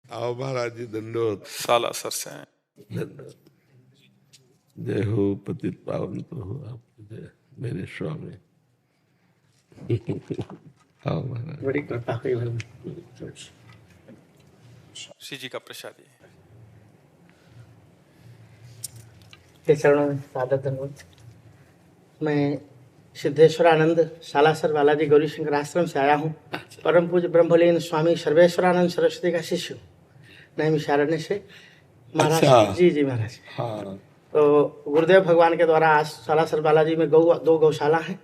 आओ महाराज जी, दंडोत। सालासर से हैं। दंडोत। जय हो, पतित पावन तो हो आप, जय मेरे स्वामी। आओ महाराज। बड़ी कृपा हुई भगवान। श्री जी का प्रसादी। के चरणों में सादर धन्यवाद। मैं सिद्धेश्वरानंद सालासर बालाजी गौरी शंकर आश्रम से आया हूँ। परम पूज्य ब्रह्मलीन स्वामी सर्वेश्वरानंद सरस्वती का शिष्य हूँ, नैमिषारण्य से। महाराज अच्छा। जी महाराज। हाँ। तो गुरुदेव भगवान के द्वारा आज सालासर बालाजी में दो गौशाला हैं,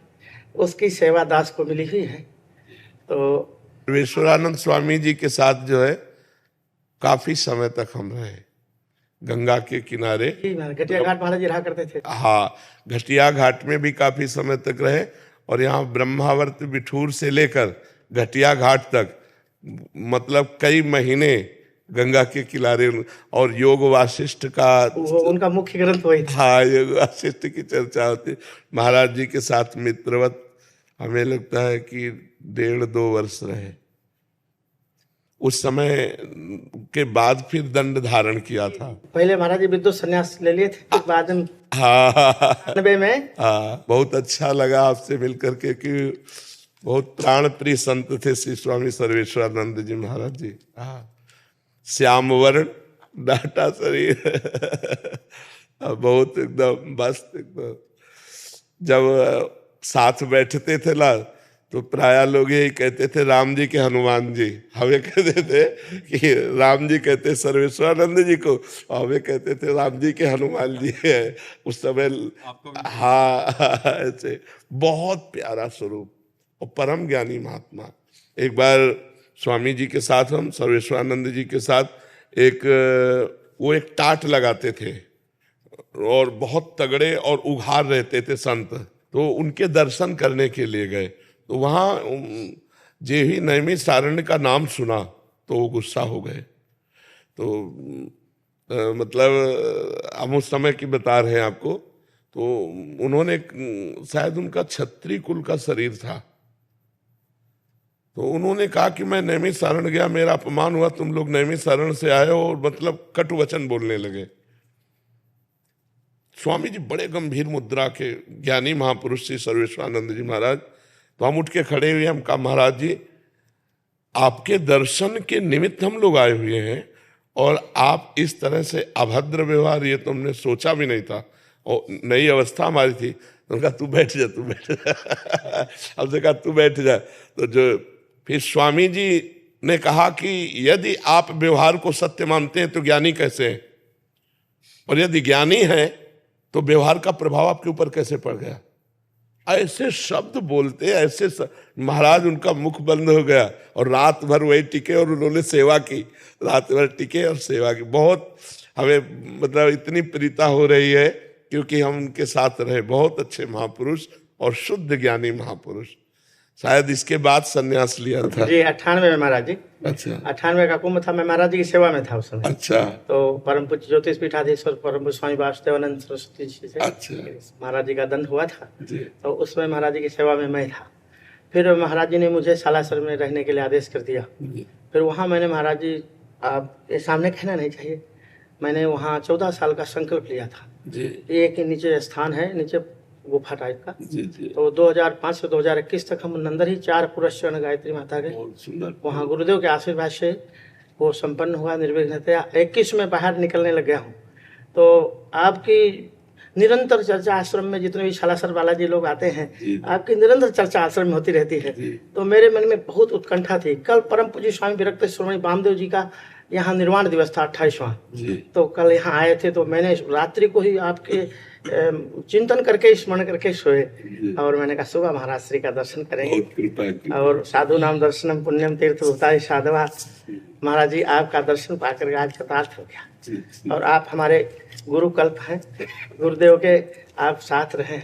उसकी सेवा दास को मिली हुई है। तो सर्वेश्वरानंद स्वामी जी के साथ जो है काफी समय तक हम रहे, गंगा के किनारे। घटिया घाट महाराज जी रहा करते थे। हाँ, घटिया घाट में भी काफी समय तक रहे, और यहाँ ब्रह्मावर्त बिठूर से लेकर घटिया घाट तक मतलब कई महीने गंगा के किनारे। और योग वासिष्ठ का उनका मुख्य ग्रंथ वही था। हाँ, योग वासिष्ठ की चर्चा होती। महाराज जी के साथ मित्रवत हमें लगता है कि 1.5-2 वर्ष रहे। उस समय के बाद फिर दंड धारण किया था। पहले महाराज जी विद्युत संन्यास ले लिए थे, बाद में हाँ 99 में। हाँ, बहुत अच्छा लगा आपसे मिलकर के, कि बहुत प्राण प्रिय संत थे श्री स्वामी सर्वेश्वरानंद जी महाराज जी। हाँ, श्याम वर्ण, डाटा शरीर, बहुत एकदम मस्त एकदम। जब साथ बैठते थे ना, तो प्राय लोग यही कहते थे राम जी के हनुमान जी। हमें कहते थे कि राम जी कहते सर्वेश्वरानंद जी को, हमें कहते थे राम जी के हनुमान जी है उस समय। हाँ, ऐसे बहुत प्यारा स्वरूप और परम ज्ञानी महात्मा। एक बार स्वामी जी के साथ, हम सर्वेश्वरानंद जी के साथ वो एक टाट लगाते थे, और बहुत तगड़े और उघार रहते थे संत। तो उनके दर्शन करने के लिए गए, तो वहाँ जे ही नैमिषारण्य का नाम सुना तो वो गुस्सा हो गए। तो मतलब हम उस समय की बता रहे हैं आपको। तो उन्होंने, शायद उनका क्षत्रिय कुल का शरीर था, तो उन्होंने कहा कि मैं नैमिषारण्य गया, मेरा अपमान हुआ, तुम लोग नैमिषारण्य से आए हो, और मतलब कटु वचन बोलने लगे। स्वामी जी बड़े गंभीर मुद्रा के ज्ञानी महापुरुष श्री सर्वेश्वरानंद जी महाराज। तो हम उठ के खड़े हुए, हम कहा महाराज जी, आपके दर्शन के निमित्त हम लोग आए हुए हैं, और आप इस तरह से अभद्र व्यवहार, ये तो हमने सोचा भी नहीं था, और नई अवस्था हमारी थी। तो कहा तू बैठ जा, तू बैठ जा। हमसे कहा तू बैठ जा। तो जो फिर स्वामी जी ने कहा कि यदि आप व्यवहार को सत्य मानते हैं तो ज्ञानी कैसे हैं, और यदि ज्ञानी है तो व्यवहार का प्रभाव आपके ऊपर कैसे पड़ गया। ऐसे शब्द बोलते, ऐसे महाराज उनका मुख बंद हो गया, और रात भर वही टिके, और उन्होंने सेवा की, रात भर टिके और सेवा की। बहुत हमें मतलब इतनी प्रीता हो रही है, क्योंकि हम उनके साथ रहे। बहुत अच्छे महापुरुष और शुद्ध ज्ञानी महापुरुष। शायद इसके बाद संन्यास लिया था जी 98 में महाराज जी। अच्छा, 98 का कुंभ था, मैं महाराज जी की सेवा में था उस समय। अच्छा। तो परम पूज्य ज्योतिष पीठाधीश्वर परम पूज्य स्वामी वासुदेवानंद सरस्वती जी से अच्छा। महाराज जी का दंड हुआ था जी। तो उसमें महाराज जी की सेवा में मैं था। फिर महाराज जी ने मुझे सालासर में रहने के लिए आदेश कर दिया। फिर वहाँ मैंने महाराज जी, आप ये सामने कहना नहीं चाहिए, मैंने वहाँ 14 साल का संकल्प लिया था। एक नीचे स्थान है, नीचे गुफा टाइप का। तो 2005 से 2021 तक हम अंदर ही 4 पुरस्कार गायत्री माता के वहाँ गुरुदेव के आशीर्वाद से वो संपन्न हुआ निर्विघ्नतया। 21 में बाहर निकलने लग गया हूँ। तो आपकी निरंतर चर्चा आश्रम में, जितने भी सालासर बालाजी लोग आते हैं, आपकी निरंतर चर्चा आश्रम में होती रहती है। तो मेरे मन में बहुत उत्कंठा थी। कल परम पूज्य स्वामी विरक्त शिरोमणि वामदेव जी का यहाँ निर्वाण दिवस था 28वां। तो कल यहाँ आए थे, तो मैंने रात्रि को ही आपके चिंतन करके, स्मरण करके सोए, और मैंने कहा सुबह महाराज श्री का दर्शन करेंगे। और साधु नाम दर्शनम पुण्यम तीर्थ होता साधवा। महाराज जी आपका दर्शन पाकर आज कृतार्थ हो गया, और आप हमारे गुरु कल्प हैं, गुरुदेव के आप साथ रहे।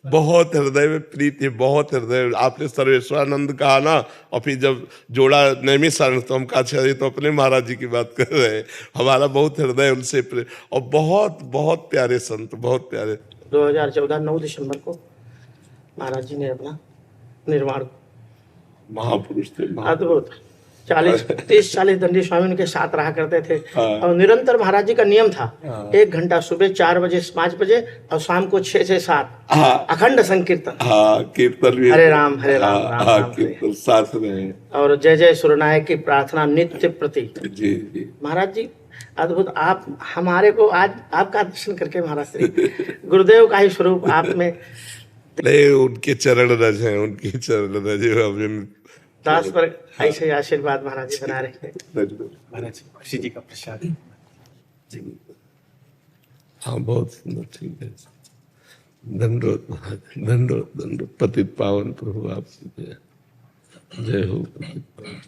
बहुत हृदय में प्रीति, बहुत हृदय। आपने सर्वेश्वरानंद कहा ना, और फिर जब जोड़ा नैमिषारण्य, तो हम कहा तो अपने महाराज जी की बात कर रहे हैं। हमारा बहुत हृदय उनसे और बहुत बहुत प्यारे संत, बहुत प्यारे। 2014 9 दिसंबर को महाराज जी ने अपना निर्वाण, महापुरुष थे, अद्भुत। 30-40 दंडी स्वामी उनके साथ रहा करते थे। हाँ। और निरंतर महाराज जी का नियम था, हाँ। 1 घंटा सुबह 4 बजे से 5 बजे और शाम को 6 से 7 हाँ। अखंड संकीर्तन। हाँ, कीर्तन भी। हरे राम, हरे राम, हाँ, राम हाँ, राम, हरे। कीर्तन साथ में। और जय जय सुरनायक की प्रार्थना नित्य प्रति। जी जी। महाराज जी अद्भुत, आप हमारे को आज आपका दर्शन करके महाराज श्री गुरुदेव का ही स्वरूप आप में नहीं, उनके चरण रज हैं, उनकी चरण रज है। अब इन दास पर ऐसे ही आशीर्वाद महाराज जी बना रहे। महाराज जी खुशी जी का प्रसाद। हाँ, बहुत सुंदर, ठीक है। दंडोत महाराज, दंडोत दंडोत। पतित पावन प्रभु आप जय हो। पतित पावन।